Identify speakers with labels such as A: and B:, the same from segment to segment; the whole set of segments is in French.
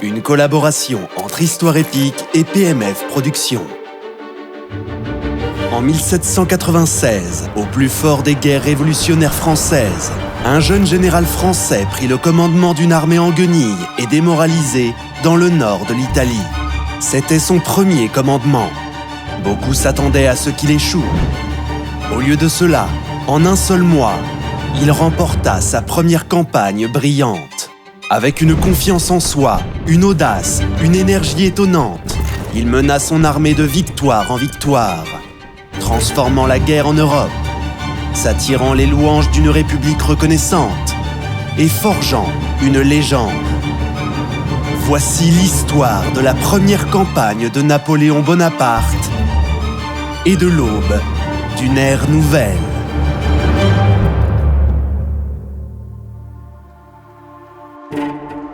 A: Une collaboration entre Histoire Épique et PMF Productions. En 1796, au plus fort des guerres révolutionnaires françaises, un jeune général français prit le commandement d'une armée en guenilles et démoralisée dans le nord de l'Italie. C'était son premier commandement. Beaucoup s'attendaient à ce qu'il échoue. Au lieu de cela, en un seul mois, il remporta sa première campagne brillante. Avec une confiance en soi, une audace, une énergie étonnante, il mena son armée de victoire en victoire, transformant la guerre en Europe, s'attirant les louanges d'une république reconnaissante et forgeant une légende. Voici l'histoire de la première campagne de Napoléon Bonaparte et de l'aube d'une ère nouvelle.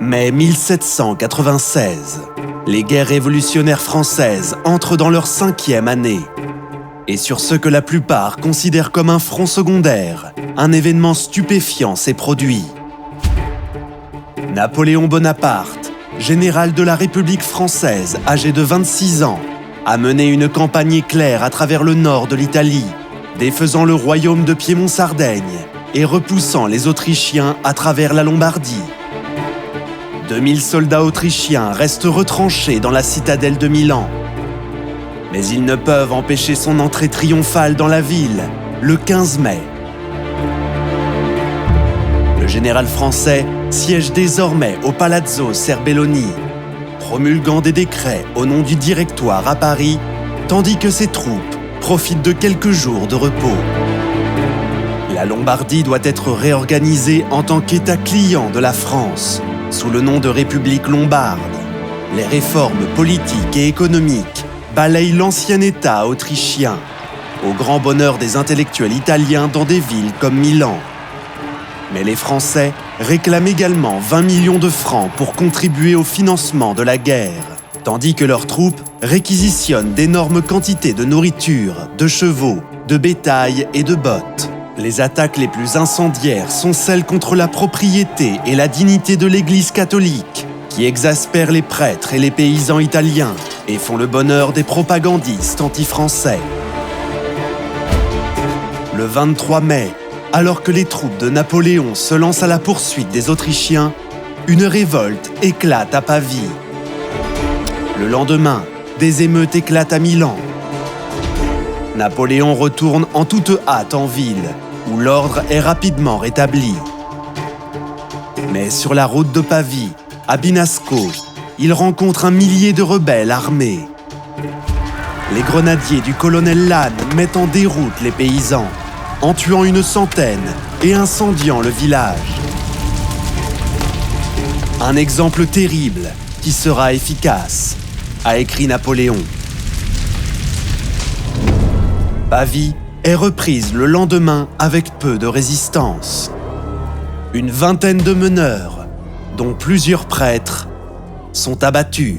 A: Mai 1796, les guerres révolutionnaires françaises entrent dans leur 5e année. Et sur ce que la plupart considèrent comme un front secondaire, un événement stupéfiant s'est produit. Napoléon Bonaparte, général de la République française âgé de 26 ans, a mené une campagne éclair à travers le nord de l'Italie, défaisant le royaume de Piémont-Sardaigne et repoussant les Autrichiens à travers la Lombardie. 2000 soldats autrichiens restent retranchés dans la citadelle de Milan. Mais ils ne peuvent empêcher son entrée triomphale dans la ville, le 15 mai. Le général français siège désormais au Palazzo Serbelloni, promulguant des décrets au nom du Directoire à Paris, tandis que ses troupes profitent de quelques jours de repos. La Lombardie doit être réorganisée en tant qu'État client de la France, sous le nom de République lombarde. Les réformes politiques et économiques balayent l'ancien État autrichien, au grand bonheur des intellectuels italiens dans des villes comme Milan. Mais les Français réclament également 20 millions de francs pour contribuer au financement de la guerre, tandis que leurs troupes réquisitionnent d'énormes quantités de nourriture, de chevaux, de bétail et de bottes. Les attaques les plus incendiaires sont celles contre la propriété et la dignité de l'Église catholique, qui exaspèrent les prêtres et les paysans italiens et font le bonheur des propagandistes anti-français. Le 23 mai, alors que les troupes de Napoléon se lancent à la poursuite des Autrichiens, une révolte éclate à Pavie. Le lendemain, des émeutes éclatent à Milan. Napoléon retourne en toute hâte en ville, où l'ordre est rapidement rétabli. Mais sur la route de Pavie, à Binasco, il rencontre un millier de rebelles armés. Les grenadiers du colonel Lannes mettent en déroute les paysans, en tuant une centaine et incendiant le village. Un exemple terrible qui sera efficace, a écrit Napoléon. Pavie est reprise le lendemain avec peu de résistance. Une vingtaine de meneurs, dont plusieurs prêtres, sont abattus.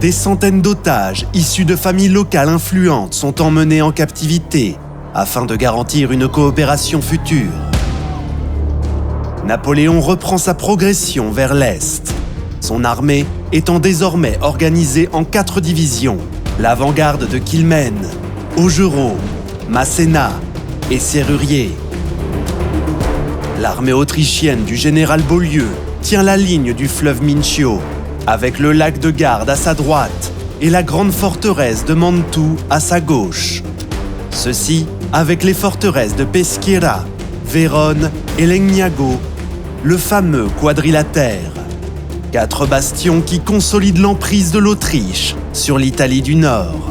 A: Des centaines d'otages issus de familles locales influentes sont emmenés en captivité afin de garantir une coopération future. Napoléon reprend sa progression vers l'est, son armée étant désormais organisée en 4 divisions, l'avant-garde de Quilmen, Augereau, Masséna et Serrurier. L'armée autrichienne du général Beaulieu tient la ligne du fleuve Mincio, avec le lac de Garde à sa droite et la grande forteresse de Mantoue à sa gauche. Ceci avec les forteresses de Peschiera, Vérone et Legnago, le fameux quadrilatère. 4 bastions qui consolident l'emprise de l'Autriche sur l'Italie du Nord.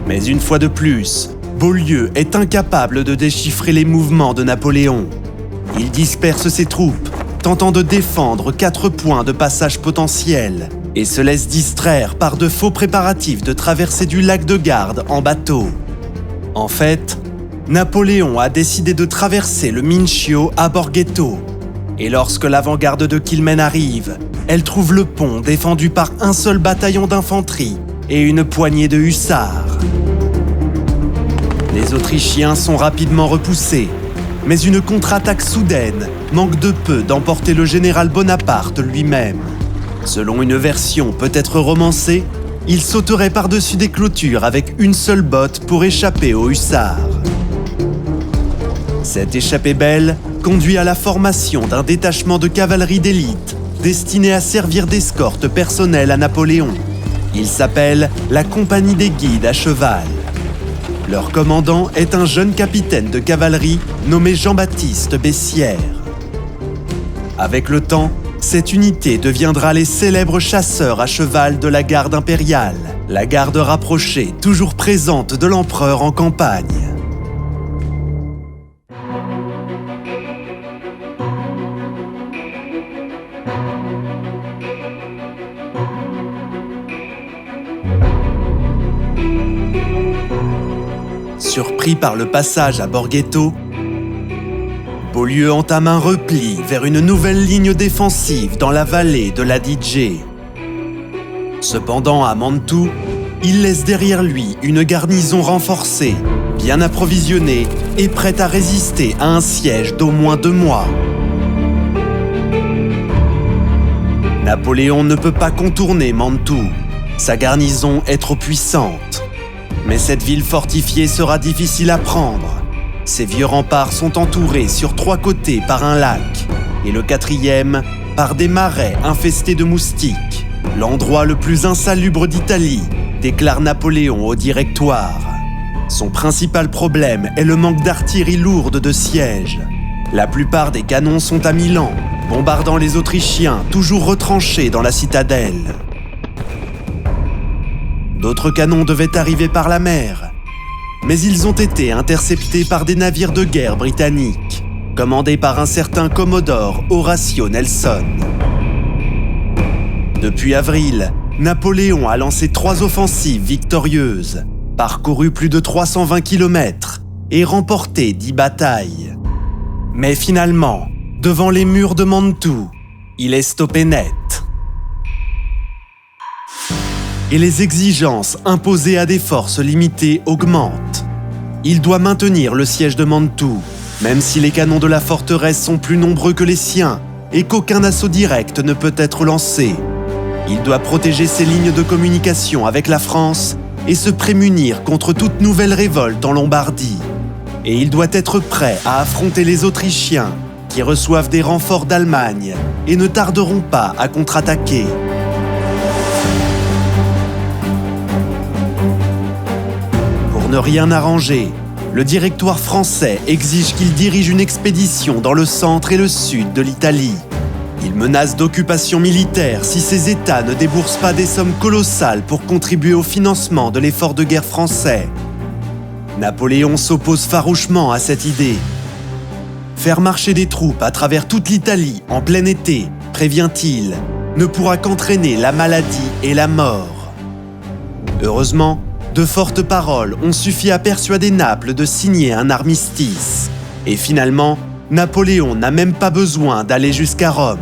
A: Mais une fois de plus, Beaulieu est incapable de déchiffrer les mouvements de Napoléon. Il disperse ses troupes, tentant de défendre 4 points de passage potentiels, et se laisse distraire par de faux préparatifs de traversée du lac de Garde en bateau. En fait, Napoléon a décidé de traverser le Mincio à Borghetto, et lorsque l'avant-garde de Quilmen arrive, elle trouve le pont défendu par un seul bataillon d'infanterie et une poignée de hussards. Les Autrichiens sont rapidement repoussés mais une contre-attaque soudaine manque de peu d'emporter le général Bonaparte lui-même. Selon une version peut-être romancée, il sauterait par-dessus des clôtures avec une seule botte pour échapper aux hussards. Cette échappée belle conduit à la formation d'un détachement de cavalerie d'élite destiné à servir d'escorte personnelle à Napoléon. Il s'appelle la Compagnie des Guides à cheval. Leur commandant est un jeune capitaine de cavalerie nommé Jean-Baptiste Bessières. Avec le temps, cette unité deviendra les célèbres chasseurs à cheval de la garde impériale, la garde rapprochée toujours présente de l'empereur en campagne. Surpris par le passage à Borghetto, Beaulieu entame un repli vers une nouvelle ligne défensive dans la vallée de l'Adige. Cependant, à Mantoue, il laisse derrière lui une garnison renforcée, bien approvisionnée et prête à résister à un siège d'au moins 2 mois. Napoléon ne peut pas contourner Mantoue. Sa garnison est trop puissante. Mais cette ville fortifiée sera difficile à prendre. Ses vieux remparts sont entourés sur 3 côtés par un lac, et le 4e par des marais infestés de moustiques. L'endroit le plus insalubre d'Italie, déclare Napoléon au Directoire. Son principal problème est le manque d'artillerie lourde de siège. La plupart des canons sont à Milan, bombardant les Autrichiens toujours retranchés dans la citadelle. D'autres canons devaient arriver par la mer, mais ils ont été interceptés par des navires de guerre britanniques, commandés par un certain Commodore Horatio Nelson. Depuis avril, Napoléon a lancé 3 offensives victorieuses, parcouru plus de 320 km et remporté 10 batailles. Mais finalement, devant les murs de Mantoue, il est stoppé net. Et les exigences imposées à des forces limitées augmentent. Il doit maintenir le siège de Mantoue, même si les canons de la forteresse sont plus nombreux que les siens et qu'aucun assaut direct ne peut être lancé. Il doit protéger ses lignes de communication avec la France et se prémunir contre toute nouvelle révolte en Lombardie. Et il doit être prêt à affronter les Autrichiens, qui reçoivent des renforts d'Allemagne et ne tarderont pas à contre-attaquer. Pour ne rien arranger, le Directoire français exige qu'il dirige une expédition dans le centre et le sud de l'Italie. Il menace d'occupation militaire si ces États ne déboursent pas des sommes colossales pour contribuer au financement de l'effort de guerre français. Napoléon s'oppose farouchement à cette idée. Faire marcher des troupes à travers toute l'Italie en plein été, prévient-il, ne pourra qu'entraîner la maladie et la mort. Heureusement, de fortes paroles ont suffi à persuader Naples de signer un armistice. Et finalement, Napoléon n'a même pas besoin d'aller jusqu'à Rome.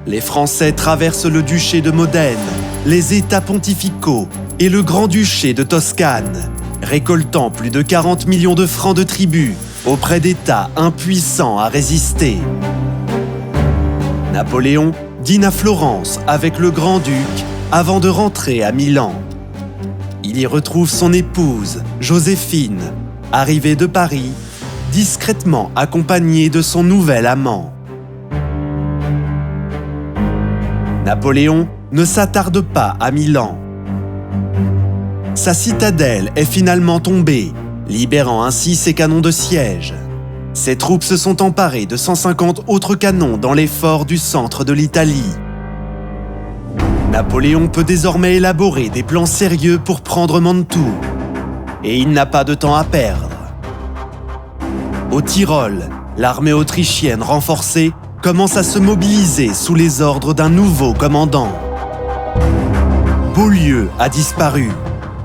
A: Les Français traversent le duché de Modène, les États pontificaux et le grand-duché de Toscane, récoltant plus de 40 millions de francs de tribut auprès d'États impuissants à résister. Napoléon dîne à Florence avec le grand-duc avant de rentrer à Milan. Il y retrouve son épouse, Joséphine, arrivée de Paris, discrètement accompagnée de son nouvel amant. Napoléon ne s'attarde pas à Milan. Sa citadelle est finalement tombée, libérant ainsi ses canons de siège. Ses troupes se sont emparées de 150 autres canons dans les forts du centre de l'Italie. Napoléon peut désormais élaborer des plans sérieux pour prendre Mantoue. Et il n'a pas de temps à perdre. Au Tyrol, l'armée autrichienne renforcée commence à se mobiliser sous les ordres d'un nouveau commandant. Beaulieu a disparu.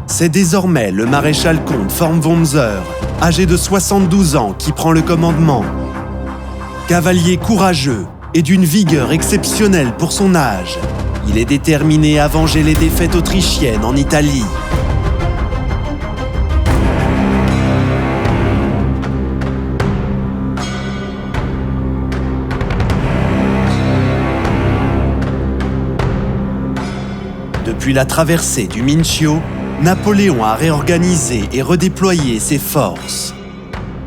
A: C'est désormais le maréchal-comte Formwonzer, âgé de 72 ans, qui prend le commandement. Cavalier courageux et d'une vigueur exceptionnelle pour son âge, il est déterminé à venger les défaites autrichiennes en Italie. Depuis la traversée du Mincio, Napoléon a réorganisé et redéployé ses forces.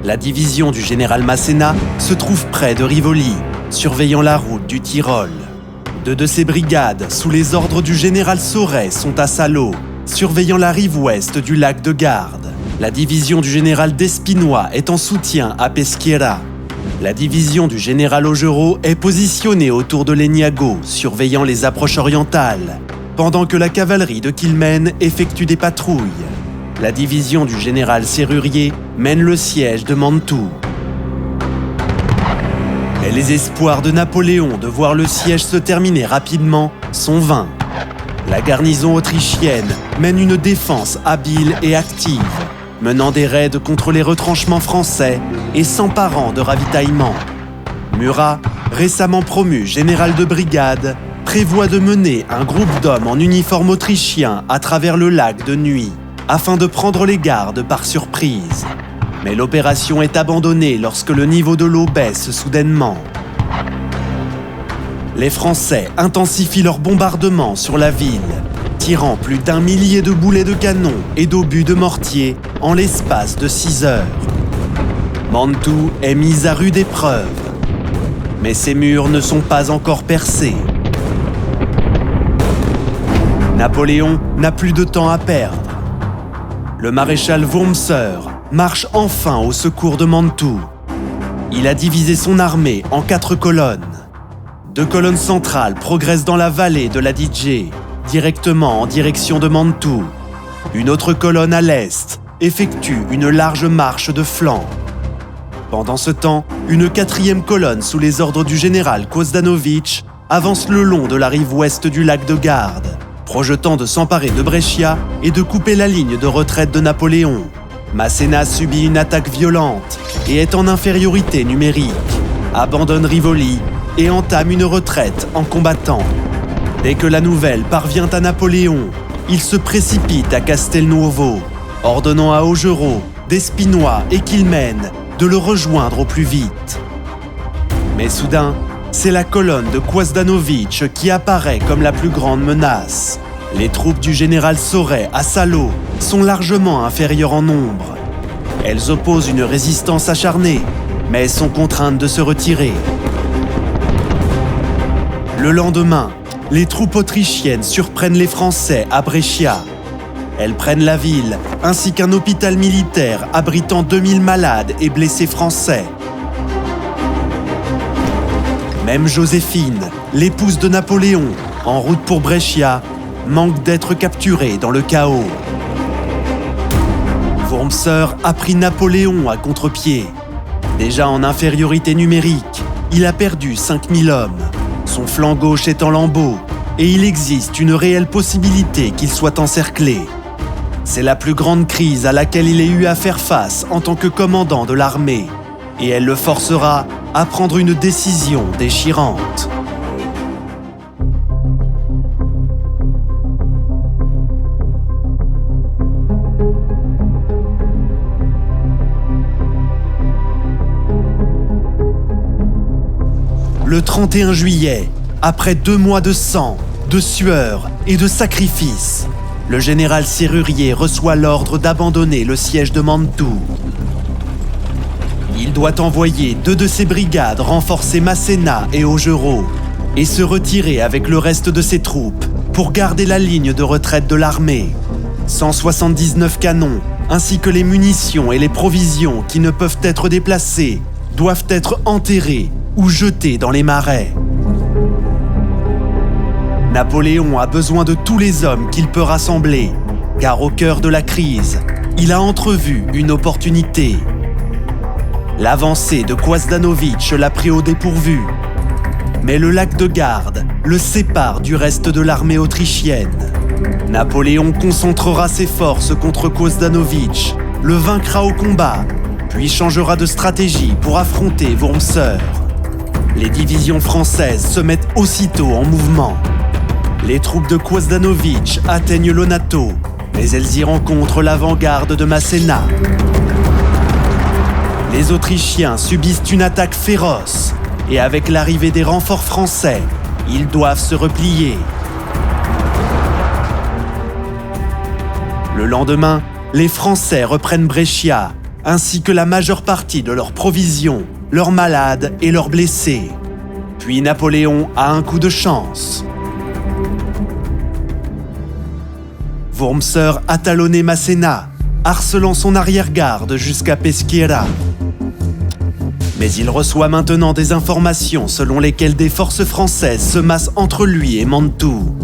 A: La division du général Masséna se trouve près de Rivoli, surveillant la route du Tyrol. Deux de ses brigades, sous les ordres du général Sauret, sont à Salo, surveillant la rive ouest du lac de Garde. La division du général Despinois est en soutien à Peschiera. La division du général Augereau est positionnée autour de Legnago, surveillant les approches orientales, pendant que la cavalerie de Quilmen effectue des patrouilles. La division du général Sérurier mène le siège de Mantoue. Mais les espoirs de Napoléon de voir le siège se terminer rapidement sont vains. La garnison autrichienne mène une défense habile et active, menant des raids contre les retranchements français et s'emparant de ravitaillements. Murat, récemment promu général de brigade, prévoit de mener un groupe d'hommes en uniforme autrichien à travers le lac de nuit, afin de prendre les gardes par surprise. Mais l'opération est abandonnée lorsque le niveau de l'eau baisse soudainement. Les Français intensifient leurs bombardements sur la ville, tirant plus d'1 millier de boulets de canon et d'obus de mortier en l'espace de 6 heures. Mantoue est mise à rude épreuve, mais ses murs ne sont pas encore percés. Napoléon n'a plus de temps à perdre. Le maréchal Wurmser marche enfin au secours de Mantoue. Il a divisé son armée en 4 colonnes. 2 colonnes centrales progressent dans la vallée de l'Adige, directement en direction de Mantoue. Une autre colonne à l'est effectue une large marche de flanc. Pendant ce temps, une 4e colonne sous les ordres du général Kozdanovitch avance le long de la rive ouest du lac de Garde, projetant de s'emparer de Brescia et de couper la ligne de retraite de Napoléon. Masséna subit une attaque violente et est en infériorité numérique, abandonne Rivoli et entame une retraite en combattant. Dès que la nouvelle parvient à Napoléon, il se précipite à Castelnuovo, ordonnant à Augereau, Despinois et Quilmen de le rejoindre au plus vite. Mais soudain, c'est la colonne de Kozdanovitch qui apparaît comme la plus grande menace. Les troupes du général Sauret à Salo sont largement inférieures en nombre. Elles opposent une résistance acharnée, mais sont contraintes de se retirer. Le lendemain, les troupes autrichiennes surprennent les Français à Brescia. Elles prennent la ville, ainsi qu'un hôpital militaire abritant 2000 malades et blessés français. Même Joséphine, l'épouse de Napoléon, en route pour Brescia, manque d'être capturée dans le chaos. Wurmser a pris Napoléon à contre-pied. Déjà en infériorité numérique, il a perdu 5000 hommes. Son flanc gauche est en lambeaux et il existe une réelle possibilité qu'il soit encerclé. C'est la plus grande crise à laquelle il ait eu à faire face en tant que commandant de l'armée et elle le forcera à prendre une décision déchirante. Le 31 juillet, après 2 mois de sang, de sueur et de sacrifices, le général Sérurier reçoit l'ordre d'abandonner le siège de Mantoue. Il doit envoyer 2 de ses brigades renforcer Masséna et Augereau et se retirer avec le reste de ses troupes pour garder la ligne de retraite de l'armée. 179 canons, ainsi que les munitions et les provisions qui ne peuvent être déplacées, doivent être enterrés ou jetés dans les marais. Napoléon a besoin de tous les hommes qu'il peut rassembler, car au cœur de la crise, il a entrevu une opportunité. L'avancée de Kozdanovitch l'a pris au dépourvu, mais le lac de Garde le sépare du reste de l'armée autrichienne. Napoléon concentrera ses forces contre Kozdanovitch, le vaincra au combat, puis changera de stratégie pour affronter Wurmser. Les divisions françaises se mettent aussitôt en mouvement. Les troupes de Kozdanovitch atteignent l'Onato, mais elles y rencontrent l'avant-garde de Masséna. Les Autrichiens subissent une attaque féroce, et avec l'arrivée des renforts français, ils doivent se replier. Le lendemain, les Français reprennent Brescia, ainsi que la majeure partie de leurs provisions, leurs malades et leurs blessés. Puis Napoléon a un coup de chance. Wurmser a talonné Masséna, harcelant son arrière-garde jusqu'à Peschiera. Mais il reçoit maintenant des informations selon lesquelles des forces françaises se massent entre lui et Mantoue.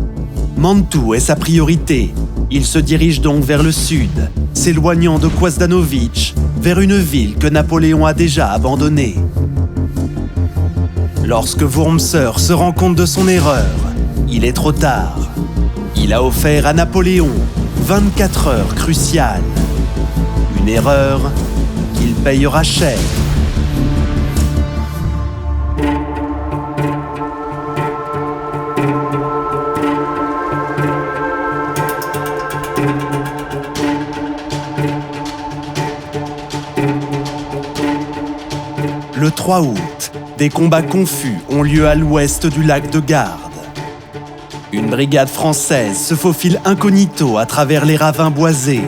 A: Mantoue est sa priorité. Il se dirige donc vers le sud, s'éloignant de Kosdanovic, vers une ville que Napoléon a déjà abandonnée. Lorsque Wurmser se rend compte de son erreur, il est trop tard. Il a offert à Napoléon 24 heures cruciales. Une erreur qu'il payera cher. Le 3 août, des combats confus ont lieu à l'ouest du lac de Garde. Une brigade française se faufile incognito à travers les ravins boisés,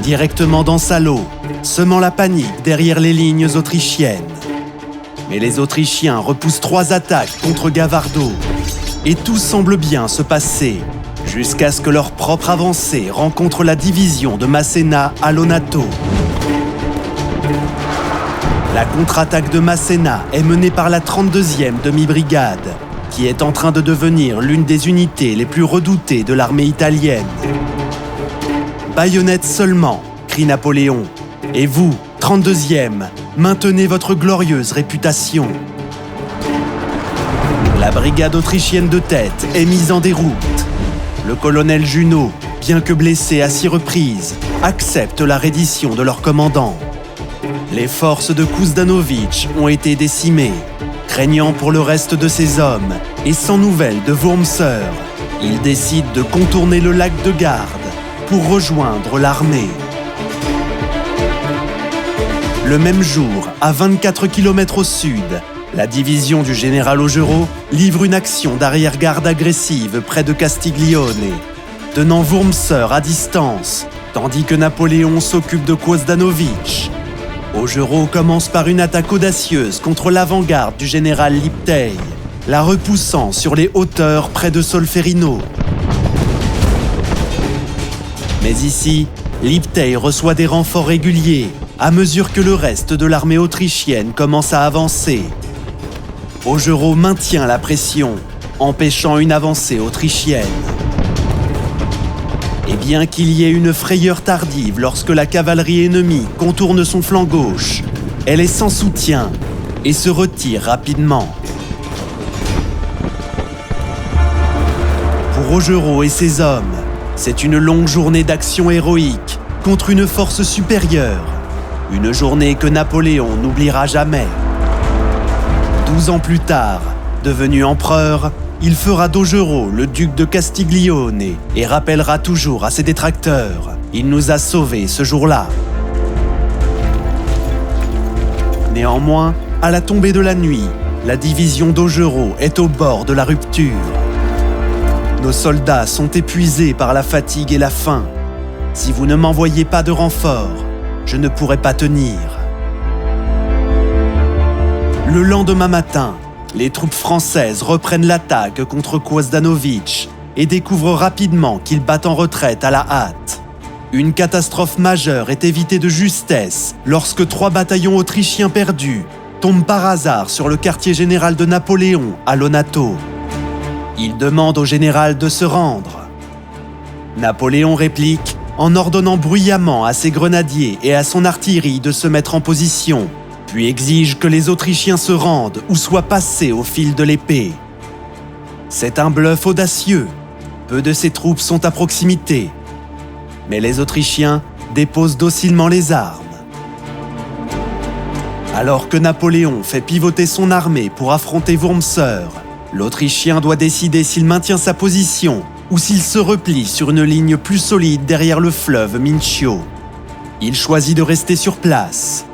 A: directement dans Salo, semant la panique derrière les lignes autrichiennes. Mais les Autrichiens repoussent 3 attaques contre Gavardo, et tout semble bien se passer, jusqu'à ce que leur propre avancée rencontre la division de Masséna à Lonato. La contre-attaque de Masséna est menée par la 32e demi-brigade, qui est en train de devenir l'une des unités les plus redoutées de l'armée italienne. « Baïonnette seulement !» crie Napoléon. « Et vous, 32e, maintenez votre glorieuse réputation. » La brigade autrichienne de tête est mise en déroute. Le colonel Junot, bien que blessé à 6 reprises, accepte la reddition de leur commandant. Les forces de Kosdanovic ont été décimées. Craignant pour le reste de ses hommes et sans nouvelles de Wurmser, il décide de contourner le lac de Garde pour rejoindre l'armée. Le même jour, à 24 km au sud, la division du général Augereau livre une action d'arrière-garde agressive près de Castiglione, tenant Wurmser à distance, tandis que Napoléon s'occupe de Kosdanovic. Augereau commence par une attaque audacieuse contre l'avant-garde du général Liptey, la repoussant sur les hauteurs près de Solferino. Mais ici, Liptey reçoit des renforts réguliers à mesure que le reste de l'armée autrichienne commence à avancer. Augereau maintient la pression, empêchant une avancée autrichienne. Et bien qu'il y ait une frayeur tardive lorsque la cavalerie ennemie contourne son flanc gauche, elle est sans soutien et se retire rapidement. Pour Augereau et ses hommes, c'est une longue journée d'action héroïque contre une force supérieure, une journée que Napoléon n'oubliera jamais. 12 ans plus tard, devenu empereur, il fera d'Augereau le duc de Castiglione et rappellera toujours à ses détracteurs « Il nous a sauvés ce jour-là ». Néanmoins, à la tombée de la nuit, la division d'Augereau est au bord de la rupture. Nos soldats sont épuisés par la fatigue et la faim. Si vous ne m'envoyez pas de renfort, je ne pourrai pas tenir. Le lendemain matin, les troupes françaises reprennent l'attaque contre Kosdanovic et découvrent rapidement qu'ils battent en retraite à la hâte. Une catastrophe majeure est évitée de justesse lorsque 3 bataillons autrichiens perdus tombent par hasard sur le quartier général de Napoléon à Lonato. Ils demandent au général de se rendre. Napoléon réplique en ordonnant bruyamment à ses grenadiers et à son artillerie de se mettre en position, puis exige que les Autrichiens se rendent ou soient passés au fil de l'épée. C'est un bluff audacieux. Peu de ses troupes sont à proximité. Mais les Autrichiens déposent docilement les armes. Alors que Napoléon fait pivoter son armée pour affronter Wurmser, l'Autrichien doit décider s'il maintient sa position ou s'il se replie sur une ligne plus solide derrière le fleuve Mincio. Il choisit de rester sur place.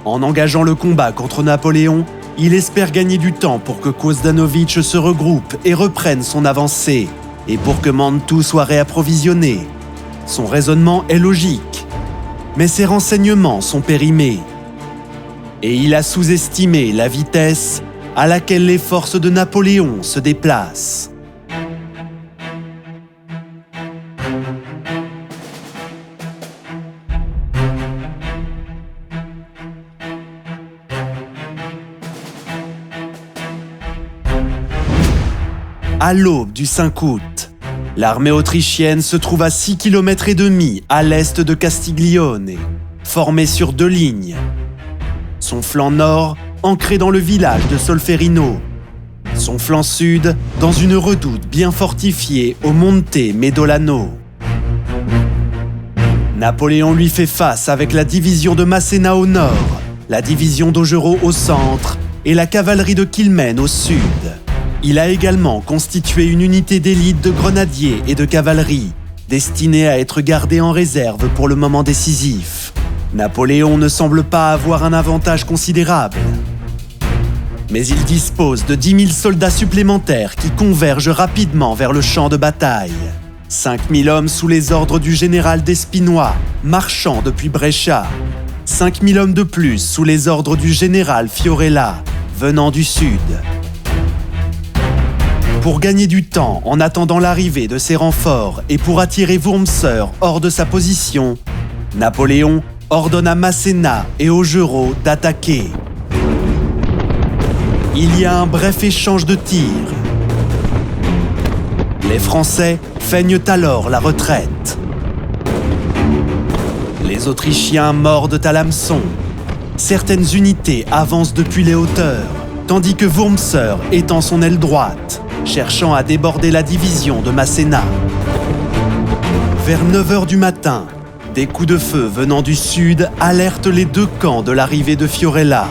A: En engageant le combat contre Napoléon, il espère gagner du temps pour que Kosdanovic se regroupe et reprenne son avancée, et pour que Mantoue soit réapprovisionné. Son raisonnement est logique, mais ses renseignements sont périmés. Et il a sous-estimé la vitesse à laquelle les forces de Napoléon se déplacent. À l'aube du 5 août, l'armée autrichienne se trouve à 6,5 km à l'est de Castiglione, formée sur 2 lignes. Son flanc nord ancré dans le village de Solferino, son flanc sud dans une redoute bien fortifiée au Monte Medolano. Napoléon lui fait face avec la division de Masséna au nord, la division d'Augereau au centre et la cavalerie de Quilmen au sud. Il a également constitué une unité d'élite de grenadiers et de cavalerie, destinée à être gardée en réserve pour le moment décisif. Napoléon ne semble pas avoir un avantage considérable. Mais il dispose de 10 000 soldats supplémentaires qui convergent rapidement vers le champ de bataille. 5 000 hommes sous les ordres du général d'Espinois, marchant depuis Brescia. 5 000 hommes de plus sous les ordres du général Fiorella, venant du sud. Pour gagner du temps en attendant l'arrivée de ces renforts et pour attirer Wurmser hors de sa position, Napoléon ordonne à Masséna et Augereau d'attaquer. Il y a un bref échange de tirs. Les Français feignent alors la retraite. Les Autrichiens mordent à l'hameçon. Certaines unités avancent depuis les hauteurs, tandis que Wurmser étend son aile droite, cherchant à déborder la division de Masséna. Vers 9 h du matin, des coups de feu venant du sud alertent les 2 camps de l'arrivée de Fiorella,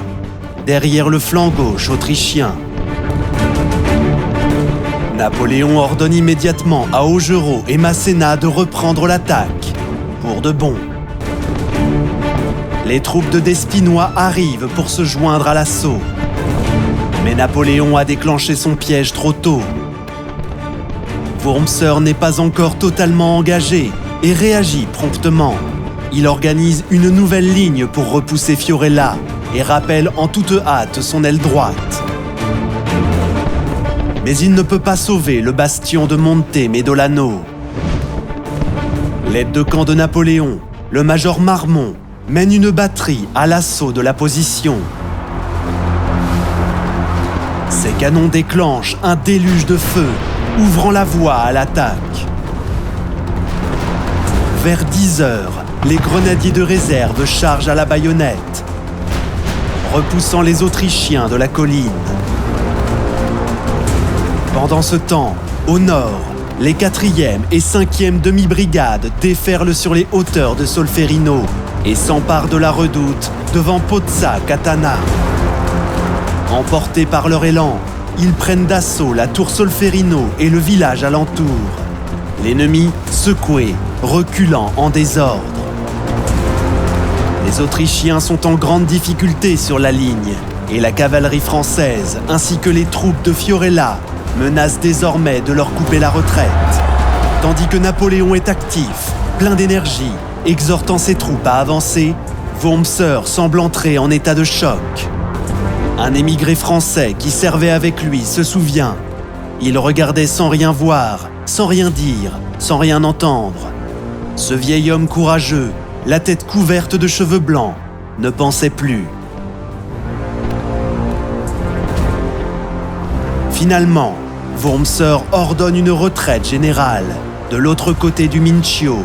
A: derrière le flanc gauche autrichien. Napoléon ordonne immédiatement à Augereau et Masséna de reprendre l'attaque, pour de bon. Les troupes de Despinois arrivent pour se joindre à l'assaut. Mais Napoléon a déclenché son piège trop tôt. Wurmser n'est pas encore totalement engagé et réagit promptement. Il organise une nouvelle ligne pour repousser Fiorella et rappelle en toute hâte son aile droite. Mais il ne peut pas sauver le bastion de Monte Medolano. L'aide de camp de Napoléon, le major Marmont, mène une batterie à l'assaut de la position. Ces canons déclenchent un déluge de feu, ouvrant la voie à l'attaque. Vers 10 h, les grenadiers de réserve chargent à la baïonnette, repoussant les Autrichiens de la colline. Pendant ce temps, au nord, les 4e et 5e demi-brigades déferlent sur les hauteurs de Solferino et s'emparent de la redoute devant Pozza Catana. Emportés par leur élan, ils prennent d'assaut la tour Solferino et le village alentour. L'ennemi, secoué, reculant en désordre. Les Autrichiens sont en grande difficulté sur la ligne et la cavalerie française ainsi que les troupes de Fiorella menacent désormais de leur couper la retraite. Tandis que Napoléon est actif, plein d'énergie, exhortant ses troupes à avancer, Wurmser semble entrer en état de choc. Un émigré français qui servait avec lui se souvient. Il regardait sans rien voir, sans rien dire, sans rien entendre. Ce vieil homme courageux, la tête couverte de cheveux blancs, ne pensait plus. Finalement, Wurmser ordonne une retraite générale de l'autre côté du Mincio,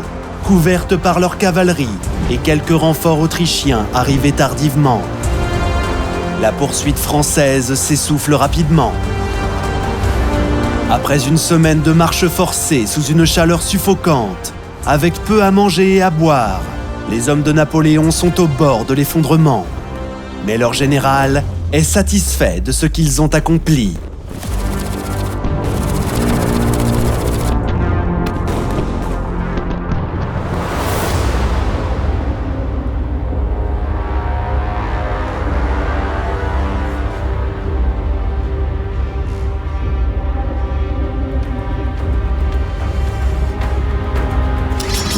A: couverte par leur cavalerie et quelques renforts autrichiens arrivés tardivement. La poursuite française s'essouffle rapidement. Après une semaine de marche forcée sous une chaleur suffocante, avec peu à manger et à boire, les hommes de Napoléon sont au bord de l'effondrement. Mais leur général est satisfait de ce qu'ils ont accompli.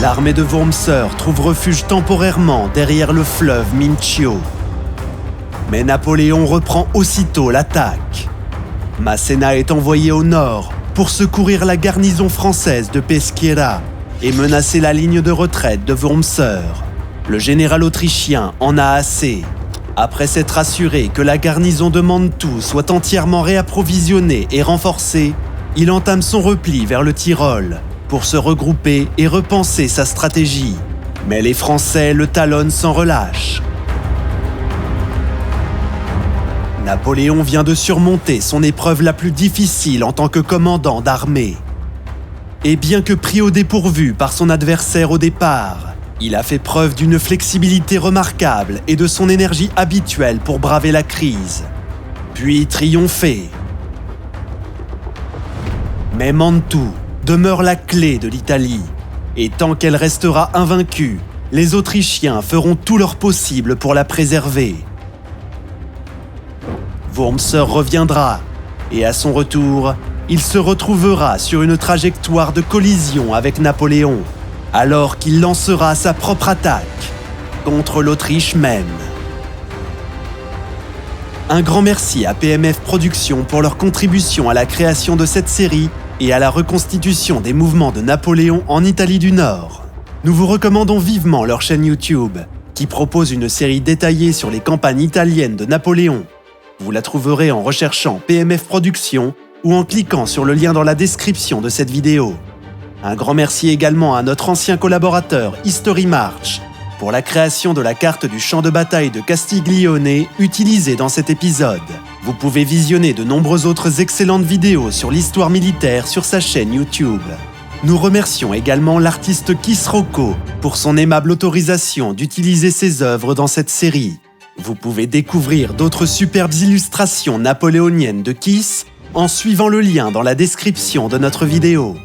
A: l'armée de Wurmser trouve refuge temporairement derrière le fleuve Mincio. Mais Napoléon reprend aussitôt l'attaque. Masséna est envoyé au nord pour secourir la garnison française de Peschiera et menacer la ligne de retraite de Wurmser. Le général autrichien en a assez. Après s'être assuré que la garnison de Mantoue soit entièrement réapprovisionnée et renforcée, il entame son repli vers le Tyrol pour se regrouper et repenser sa stratégie. Mais les Français le talonnent sans relâche. Napoléon vient de surmonter son épreuve la plus difficile en tant que commandant d'armée. Et bien que pris au dépourvu par son adversaire au départ, il a fait preuve d'une flexibilité remarquable et de son énergie habituelle pour braver la crise, puis triompher. Mais Mantoue demeure la clé de l'Italie, et tant qu'elle restera invaincue, les Autrichiens feront tout leur possible pour la préserver. Wurmser reviendra, et à son retour, il se retrouvera sur une trajectoire de collision avec Napoléon, alors qu'il lancera sa propre attaque contre l'Autriche même. Un grand merci à PMF Productions pour leur contribution à la création de cette série et à la reconstitution des mouvements de Napoléon en Italie du Nord. Nous vous recommandons vivement leur chaîne YouTube, qui propose une série détaillée sur les campagnes italiennes de Napoléon. Vous la trouverez en recherchant PMF Productions ou en cliquant sur le lien dans la description de cette vidéo. Un grand merci également à notre ancien collaborateur History March pour la création de la carte du champ de bataille de Castiglione utilisée dans cet épisode. Vous pouvez visionner de nombreuses autres excellentes vidéos sur l'histoire militaire sur sa chaîne YouTube. Nous remercions également l'artiste Kiss Rocco pour son aimable autorisation d'utiliser ses œuvres dans cette série. Vous pouvez découvrir d'autres superbes illustrations napoléoniennes de Kiss en suivant le lien dans la description de notre vidéo.